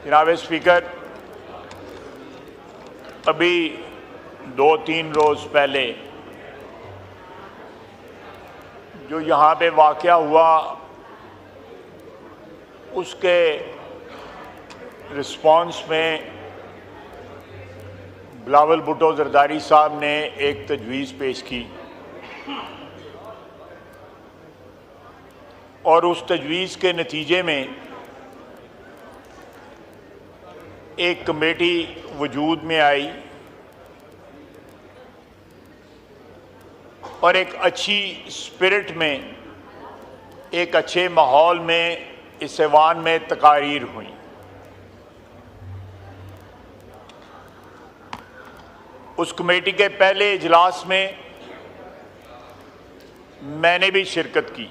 जनाब स्पीकर, अभी 2-3 रोज़ पहले जो यहाँ पे वाक़या हुआ उसके रिस्पॉन्स में बिलावल भुट्टो जरदारी साहब ने एक तजवीज़ पेश की और उस तजवीज़ के नतीजे में एक कमेटी वजूद में आई और एक अच्छी स्पिरिट में, एक अच्छे माहौल में इस ऐवान में तकारीर हुई। उस कमेटी के पहले इजलास में मैंने भी शिरकत की।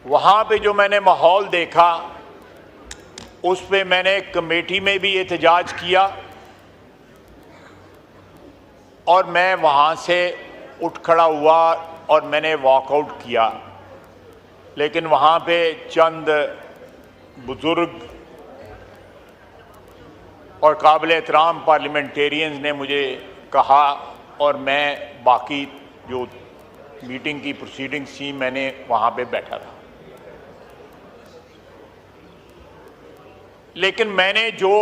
वहाँ पे जो मैंने माहौल देखा उस पे मैंने कमेटी में भी एहतजाज किया और मैं वहाँ से उठ खड़ा हुआ और मैंने वॉकआउट किया। लेकिन वहाँ पे चंद बुज़ुर्ग और काबिल एहतराम पार्लियामेंटेरियंस ने मुझे कहा और मैं बाकी जो मीटिंग की प्रोसीडिंग्स थी मैंने वहाँ पे बैठा था। लेकिन मैंने जो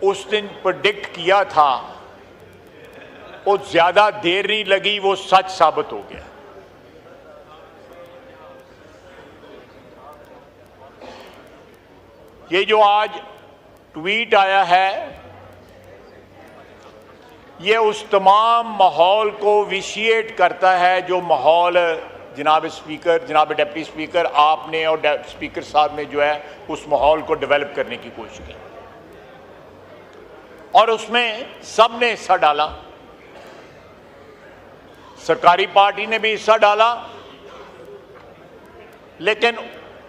उस दिन प्रेडिक्ट किया था वो ज़्यादा देर नहीं लगी, वो सच साबित हो गया। ये जो आज ट्वीट आया है ये उस तमाम माहौल को विशिएट करता है जो माहौल जनाब स्पीकर, जनाब डिप्टी स्पीकर, आपने और स्पीकर साहब ने जो है उस माहौल को डेवलप करने की कोशिश की और उसमें सब ने हिस्सा डाला। सरकारी पार्टी ने भी हिस्सा डाला, लेकिन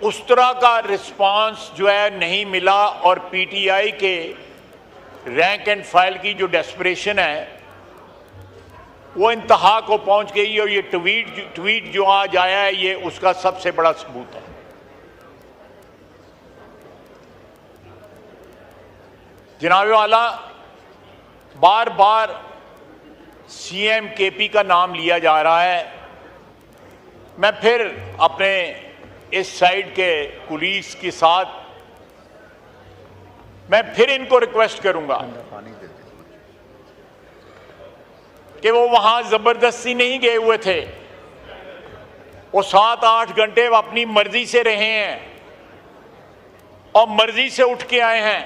उस तरह का रिस्पांस जो है नहीं मिला और पीटीआई के रैंक एंड फाइल की जो डेस्परेशन है वो इंतहा को पहुंच गई और ये ट्वीट जो आज आया है ये उसका सबसे बड़ा सबूत है। जनाब वाला, बार बार सीएम केपी का नाम लिया जा रहा है। मैं फिर अपने इस साइड के कुलीस के साथ मैं फिर इनको रिक्वेस्ट करूंगा कि वो वहां जबरदस्ती नहीं गए हुए थे, वो 7-8 घंटे अपनी मर्जी से रहे हैं और मर्जी से उठ के आए हैं।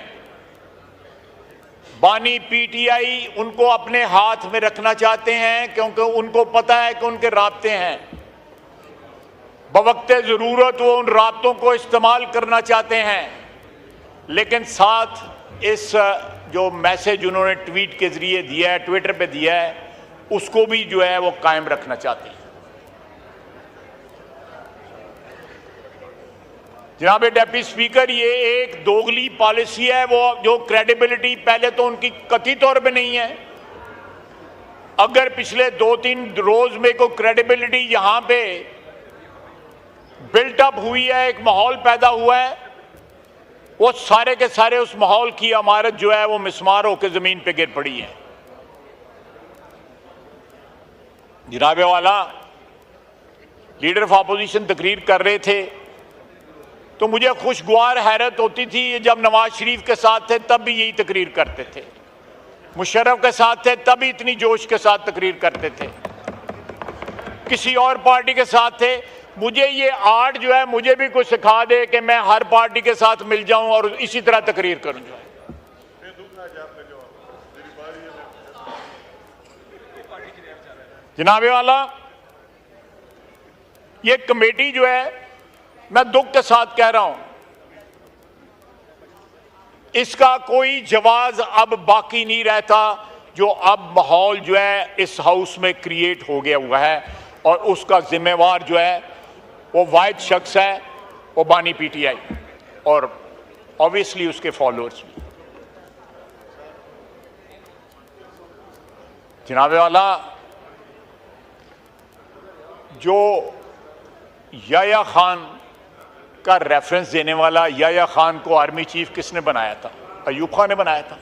बानी पीटीआई उनको अपने हाथ में रखना चाहते हैं क्योंकि उनको पता है कि उनके राब्ते हैं। बवक्ते ज़रूरत वो उन राब्तों को इस्तेमाल करना चाहते हैं, लेकिन साथ इस जो मैसेज उन्होंने ट्वीट के जरिए दिया है, ट्विटर पे दिया है, उसको भी जो है वो कायम रखना चाहते हैं। जनाब डिप्टी स्पीकर, ये एक दोगली पॉलिसी है, वो जो क्रेडिबिलिटी पहले तो उनकी कथित तौर पे नहीं है। अगर पिछले 2-3 रोज में कोई क्रेडिबिलिटी यहां पे बिल्टअप हुई है, एक माहौल पैदा हुआ है, वो सारे के सारे उस माहौल की इमारत जो है वो मिसमार होकर जमीन पे गिर पड़ी है। जनाब वाला, लीडर ऑफ अपोजिशन तकरीर कर रहे थे तो मुझे खुशगवार हैरत होती थी। जब नवाज शरीफ के साथ थे तब भी यही तकरीर करते थे, मुशर्रफ के साथ थे तब भी इतनी जोश के साथ तकरीर करते थे, किसी और पार्टी के साथ थे। मुझे ये आर्ट जो है मुझे भी कुछ सिखा दे कि मैं हर पार्टी के साथ मिल जाऊं और इसी तरह तकरीर करूं। जनाब वाला, ये कमेटी जो है, मैं दुख के साथ कह रहा हूं, इसका कोई जवाब अब बाकी नहीं रहता। जो अब माहौल जो है इस हाउस में क्रिएट हो गया हुआ है और उसका जिम्मेवार जो है वो वाहिद शख्स है, वो बानी पीटीआई और ऑब्वियसली उसके फॉलोअर्स भी। जनाब वाला, जो याया खान का रेफरेंस देने वाला याया खान को आर्मी चीफ किसने बनाया था? अयूब खान ने बनाया था।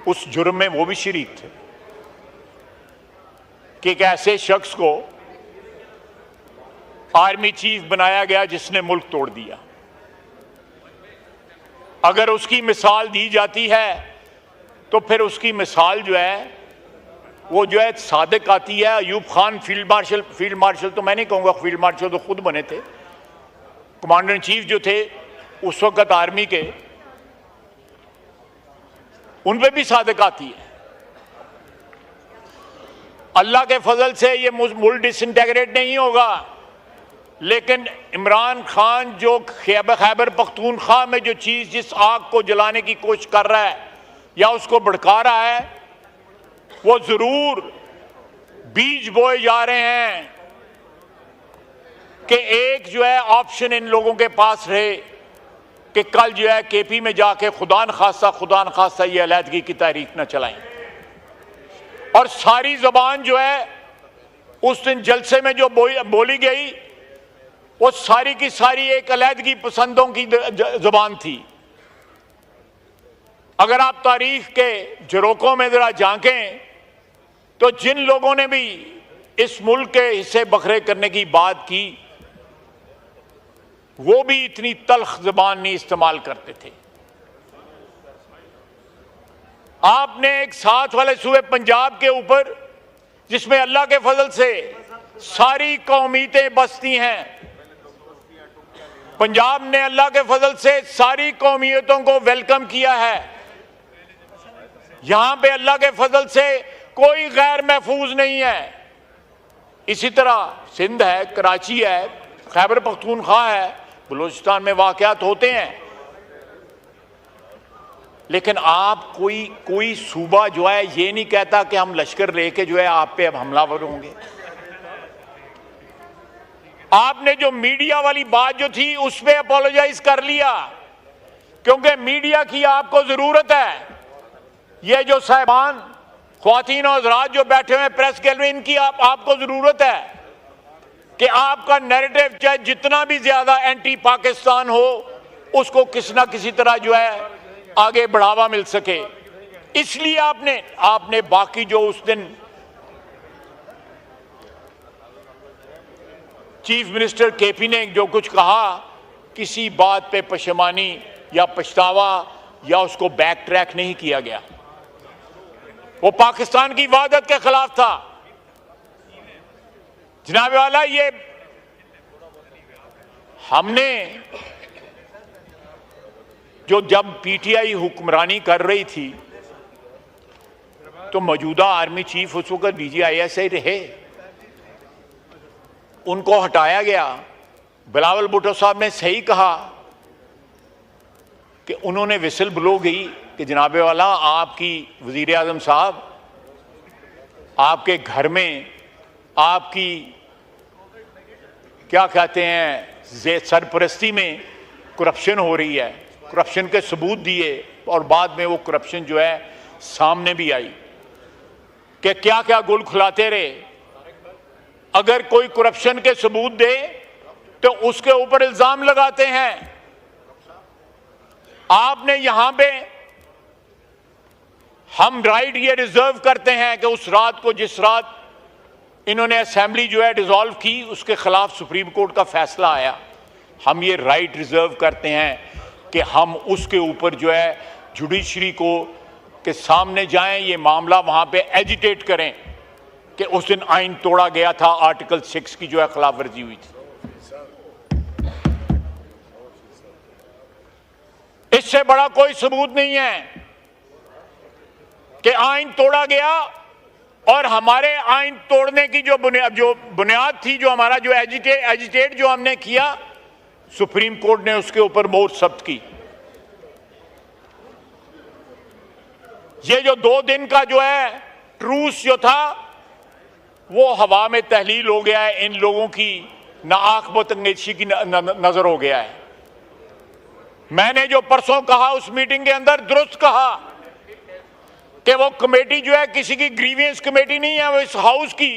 उस जुर्म में वो भी शरीक थे कि एक ऐसे शख्स को आर्मी चीफ बनाया गया जिसने मुल्क तोड़ दिया। अगर उसकी मिसाल दी जाती है तो फिर उसकी मिसाल जो है वो जो है सादिक आती है। अयूब खान फील्ड मार्शल तो मैं नहीं कहूँगा, फील्ड मार्शल तो खुद बने थे, कमांडर इन चीफ जो थे उस वक्त आर्मी के, उन पे भी सादिक आती है। अल्लाह के फजल से ये मुल्क डिसइंटेग्रेट नहीं होगा, लेकिन इमरान खान जो खैबर पख्तूनख्वा में जो चीज़ जिस आग को जलाने की कोशिश कर रहा है या उसको भड़का रहा है, वो जरूर बीज बोए जा रहे हैं कि एक जो है ऑप्शन इन लोगों के पास रहे कि कल जो है केपी में जाके खुदा न खासा ये अलहदगी की तारीख न चलाएं। और सारी जबान जो है उस दिन जलसे में जो बोली गई वो सारी की सारी एक अलहदगी पसंदों की जबान थी। अगर आप तारीख के झरोकों में जरा झांकें तो जिन लोगों ने भी इस मुल्क के हिस्से बखरे करने की बात की वो भी इतनी तल्ख ज़बान नहीं इस्तेमाल करते थे। आपने एक साथ वाले सूबे पंजाब के ऊपर जिसमें अल्लाह के फजल से सारी कौमियतें बसती हैं, पंजाब ने अल्लाह के फजल से सारी कौमियतों को वेलकम किया है। यहां पे अल्लाह के फजल से कोई गैर महफूज नहीं है। इसी तरह सिंध है, कराची है, खैबर पख्तूनख्वा है, बलूचिस्तान में वाक़यात होते हैं, लेकिन आप कोई सूबा जो है ये नहीं कहता कि हम लश्कर लेके जो है आप पे अब हमलावर होंगे। आपने जो मीडिया वाली बात जो थी उस पर अपोलोजाइज कर लिया क्योंकि मीडिया की आपको जरूरत है। ये जो साहिबान ख्वातीन और हज़रात जो बैठे हुए प्रेस गैलरी, इनकी आपको जरूरत है कि आपका नैरेटिव चाहे जितना भी ज्यादा एंटी पाकिस्तान हो उसको किसी ना किसी तरह जो है आगे बढ़ावा मिल सके। इसलिए आपने बाकी जो उस दिन चीफ मिनिस्टर केपी ने जो कुछ कहा, किसी बात पे पशेमानी या पछतावा या उसको बैक ट्रैक नहीं किया गया। वो पाकिस्तान की वादत के खिलाफ था। जनाब वाला, ये हमने जब पीटीआई हुक्मरानी कर रही थी तो मौजूदा आर्मी चीफ उस वक्त डीजीआईएसआई रहे, उनको हटाया गया। बिलावल भुट्टो साहब ने सही कहा कि उन्होंने विसल ब्लो गई कि जनाब वाला आपकी वजीर आजम साहब आपके घर में आपकी क्या कहते हैं सरपरस्ती में करप्शन हो रही है। करप्शन के सबूत दिए और बाद में वो करप्शन जो है सामने भी आई कि क्या क्या गुल खुलाते रहे। अगर कोई करप्शन के सबूत दे तो उसके ऊपर इल्जाम लगाते हैं। आपने यहां पे हम राइट ये रिजर्व करते हैं कि उस रात को जिस रात इन्होंने असेंबली जो है डिसॉल्व की उसके खिलाफ सुप्रीम कोर्ट का फैसला आया, हम ये राइट रिजर्व करते हैं कि हम उसके ऊपर जो है जुडिशरी को के सामने जाएं, ये मामला वहां पे एजिटेट करें कि उस दिन आइन तोड़ा गया था, आर्टिकल 6 की जो है खिलाफ वर्जी हुई थी। इससे बड़ा कोई सबूत नहीं है कि आइन तोड़ा गया और हमारे आइन तोड़ने की जो बुनियाद थी, जो हमारा जो एजिटेट जो हमने किया, सुप्रीम कोर्ट ने उसके ऊपर मोहर जब्त की। ये जो 2 दिन का जो है ट्रूस जो था वो हवा में तहलील हो गया है। इन लोगों की ना आंख बतंगेशी की नजर हो गया है। मैंने जो परसों कहा उस मीटिंग के अंदर दुरुस्त कहा कि वो कमेटी जो है किसी की ग्रीवियंस कमेटी नहीं है, वो इस हाउस की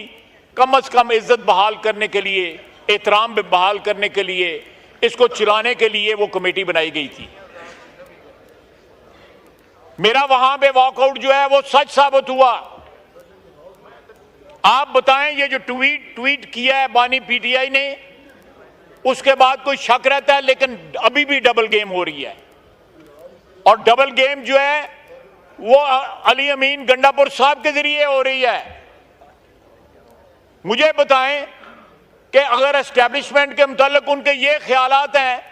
कम से कम इज्जत बहाल करने के लिए एहतराम बहाल करने के लिए, इसको चलाने के लिए वो कमेटी बनाई गई थी। मेरा वहां पे वॉकआउट जो है वो सच साबित हुआ। आप बताएं, ये जो ट्वीट किया है बानी पीटीआई ने, उसके बाद कोई शक रहता है, लेकिन अभी भी डबल गेम हो रही है। और डबल गेम जो है वो अली अमीन गंडापुर साहब के जरिए हो रही है। मुझे बताएं कि अगर एस्टेब्लिशमेंट के मुताल्लिक उनके ये ख्यालात हैं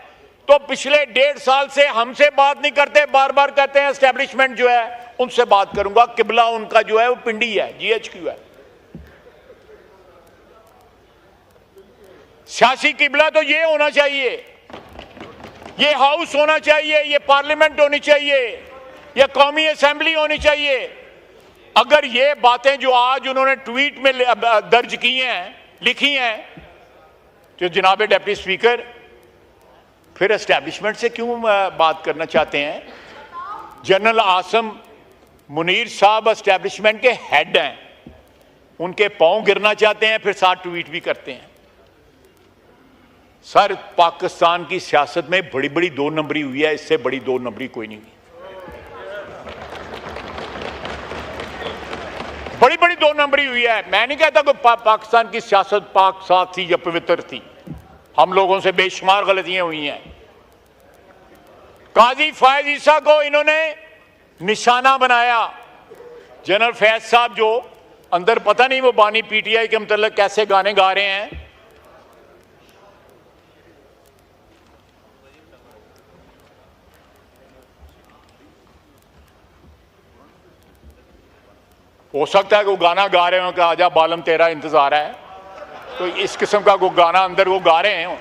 तो पिछले 1.5 साल से हमसे बात नहीं करते, बार बार कहते हैं एस्टेब्लिशमेंट जो है उनसे बात करूंगा। किबला उनका जो है वो पिंडी है, GHQ है। सियासी किबला तो ये होना चाहिए, ये हाउस होना चाहिए, ये पार्लियामेंट होनी चाहिए, ये कौमी असेंबली होनी चाहिए। अगर ये बातें जो आज उन्होंने ट्वीट में दर्ज की हैं, लिखी हैं, तो जनाब डिप्टी स्पीकर फिर एस्टैब्लिशमेंट से क्यों बात करना चाहते हैं? जनरल आसम मुनीर साहब एस्टैब्लिशमेंट के हेड हैं, उनके पांव गिरना चाहते हैं, फिर साथ ट्वीट भी करते हैं। सर, पाकिस्तान की सियासत में बड़ी बड़ी 2 नंबरी हुई है, इससे बड़ी 2 नंबरी कोई नहीं हुई। बड़ी बड़ी 2 नंबरी हुई है। मैं नहीं कहता कि पाकिस्तान की सियासत पाक साफ थी या पवित्र थी, हम लोगों से बेशुमार गलतियां हुई हैं। काजी फैज ईसा को इन्होंने निशाना बनाया। जनरल फैज साहब जो अंदर पता नहीं वो बानी पीटीआई के मतलब कैसे गाने गा रहे हैं। हो सकता है कि वो गाना गा रहे हो कि आजा बालम तेरा इंतजार है, तो इस किस्म का वो गाना अंदर वो गा रहे हैं।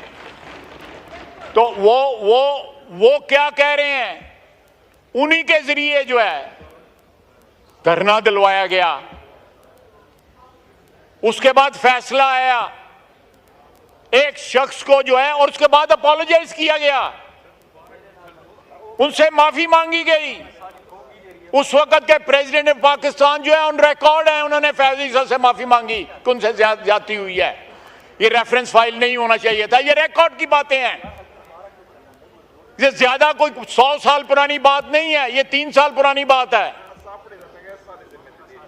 तो वो क्या कह रहे हैं? उन्हीं के जरिए जो है धरना दिलवाया गया, उसके बाद फैसला आया एक शख्स को जो है, और उसके बाद अपोलोजाइज किया गया, उनसे माफी मांगी गई। उस वक्त के प्रेसिडेंट ऑफ पाकिस्तान जो है ऑन रिकॉर्ड है, उन्होंने फैज ईसा से माफी मांगी कि उनसे ज्यादती हुई है। ये रेफरेंस फाइल नहीं होना चाहिए था, ये रिकॉर्ड की बातें हैं। ये ज्यादा कोई 100 साल पुरानी बात नहीं है, ये 3 साल पुरानी बात है।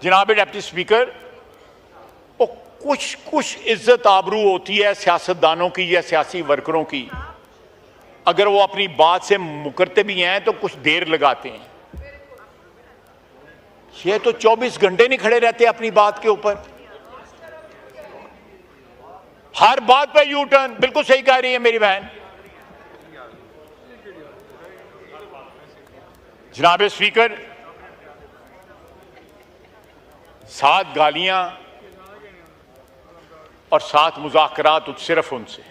जनाब डिप्टी स्पीकर, वो कुछ इज्जत आबरू होती है सियासतदानों की या सियासी वर्करों की, अगर वो अपनी बात से मुकरते भी हैं तो कुछ देर लगाते हैं। ये तो 24 घंटे नहीं खड़े रहते अपनी बात के ऊपर, हर बात पे यू टर्न। बिल्कुल सही कह रही है मेरी बहन। जनाब स्पीकर, 7 गालियां और 7 मुज़ाकरात सिर्फ उनसे।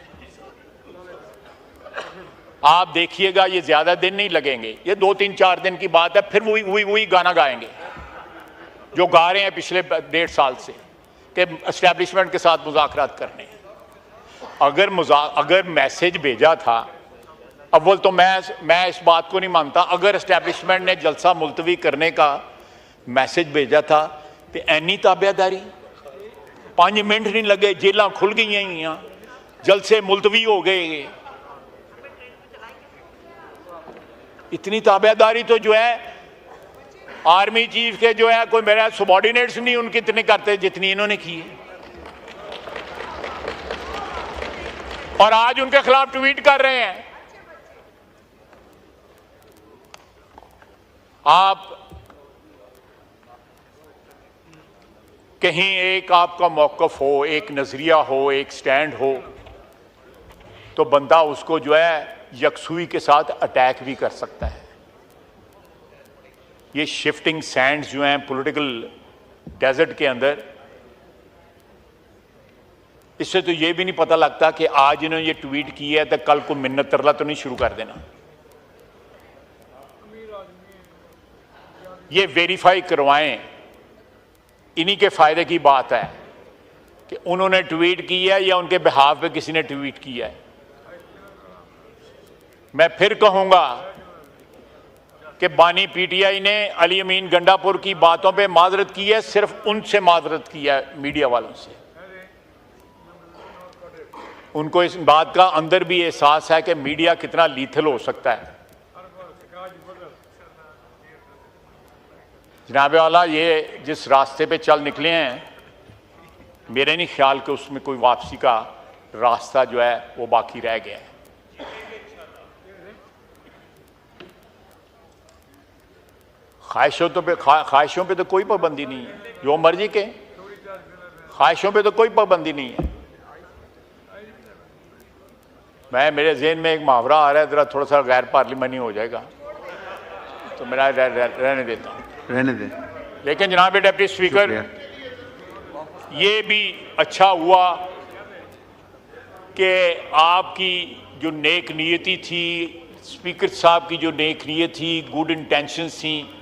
आप देखिएगा ये ज्यादा दिन नहीं लगेंगे, ये 2-3-4 दिन की बात है, फिर वही गाना गाएंगे जो गा रहे हैं पिछले 1.5 साल से कि एस्टैब्लिशमेंट के साथ मुज़ाकरात करने। अगर मैसेज भेजा था, अव्वल तो मैं इस बात को नहीं मानता, अगर एस्टैब्लिशमेंट ने जलसा मुलतवी करने का मैसेज भेजा था तो ऐनी ताबेदारी, 5 मिनट नहीं लगे, जेलां खुल गई हैं, जलसे मुलतवी हो गए। इतनी ताबेदारी तो जो है आर्मी चीफ के जो है कोई मेरा सबॉर्डिनेट्स नहीं उनकी इतने करते जितनी इन्होंने की है। और आज उनके खिलाफ ट्वीट कर रहे हैं। आप कहीं एक आपका मौकफ हो, एक नजरिया हो, एक स्टैंड हो, तो बंदा उसको जो है यकसुई के साथ अटैक भी कर सकता है। ये शिफ्टिंग सैंड्स जो हैं पॉलिटिकल डेजर्ट के अंदर, इससे तो ये भी नहीं पता लगता कि आज इन्होंने ये ट्वीट की है तो कल को मिन्नत तरला तो नहीं शुरू कर देना। ये वेरीफाई करवाएं, इन्हीं के फायदे की बात है कि उन्होंने ट्वीट की है या उनके बिहाफ पे किसी ने ट्वीट किया है। मैं फिर कहूंगा कि बानी पीटीआई ने अली अमीन गंडापुर की बातों पे माजरत की है, सिर्फ उनसे माजरत की है, मीडिया वालों से। उनको इस बात का अंदर भी एहसास है कि मीडिया कितना लीथल हो सकता है। जनाब वाला, ये जिस रास्ते पे चल निकले हैं, मेरे नहीं ख्याल कि उसमें कोई वापसी का रास्ता जो है वो बाकी रह गया है। ख्वाहिशों पे तो कोई पाबंदी नहीं है, जो मर्जी के। ख्वाहिशों पे तो कोई पाबंदी नहीं है। मेरे जहन में एक मुहावरा आ रहा है, जरा थोड़ा सा गैर पार्लिमानी हो जाएगा तो मेरा रहने देता हूँ, रहने दे। लेकिन जनाब डिप्टी स्पीकर, ये भी अच्छा हुआ कि आपकी जो नेक नीयती थी, स्पीकर साहब की जो नेक नीयत थी, गुड इंटेंशंस थी,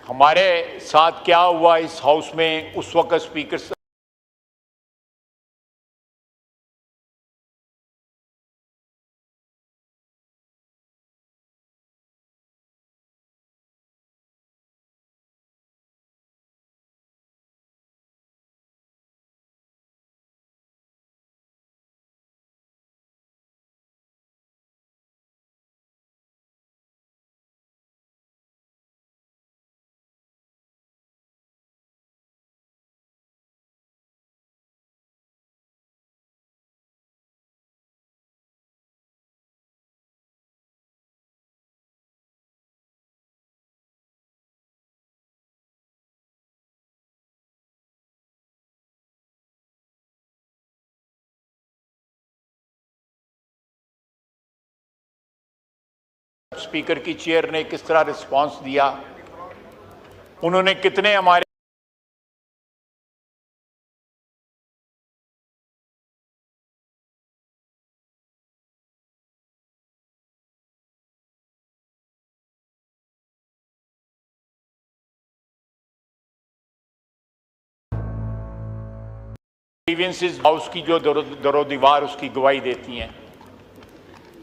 हमारे साथ क्या हुआ इस हाउस में उस वक्त स्पीकर स्पीकर की चेयर ने किस तरह रिस्पांस दिया, उन्होंने कितने हमारे ग्रीवेंसेस हाउस की जो दरो दीवार उसकी गवाही देती हैं,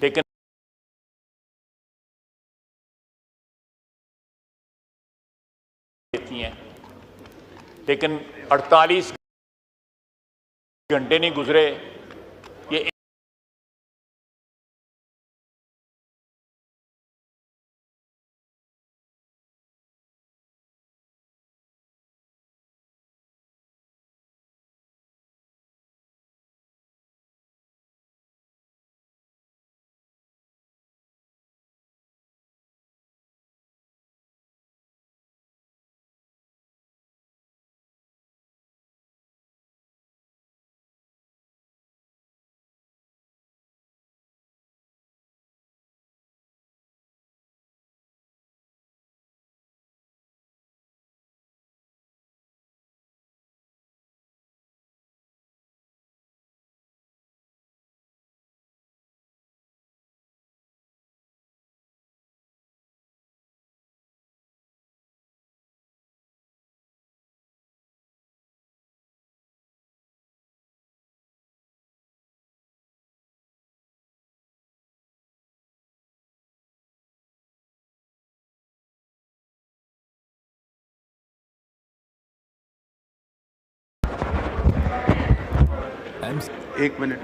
लेकिन देती हैं, लेकिन 48 घंटे नहीं गुजरे, ये एक मिनट।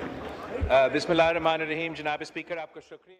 बिस्मिल्लाहिर्रहमानिर्रहीम। जनाब स्पीकर, आपका शुक्रिया।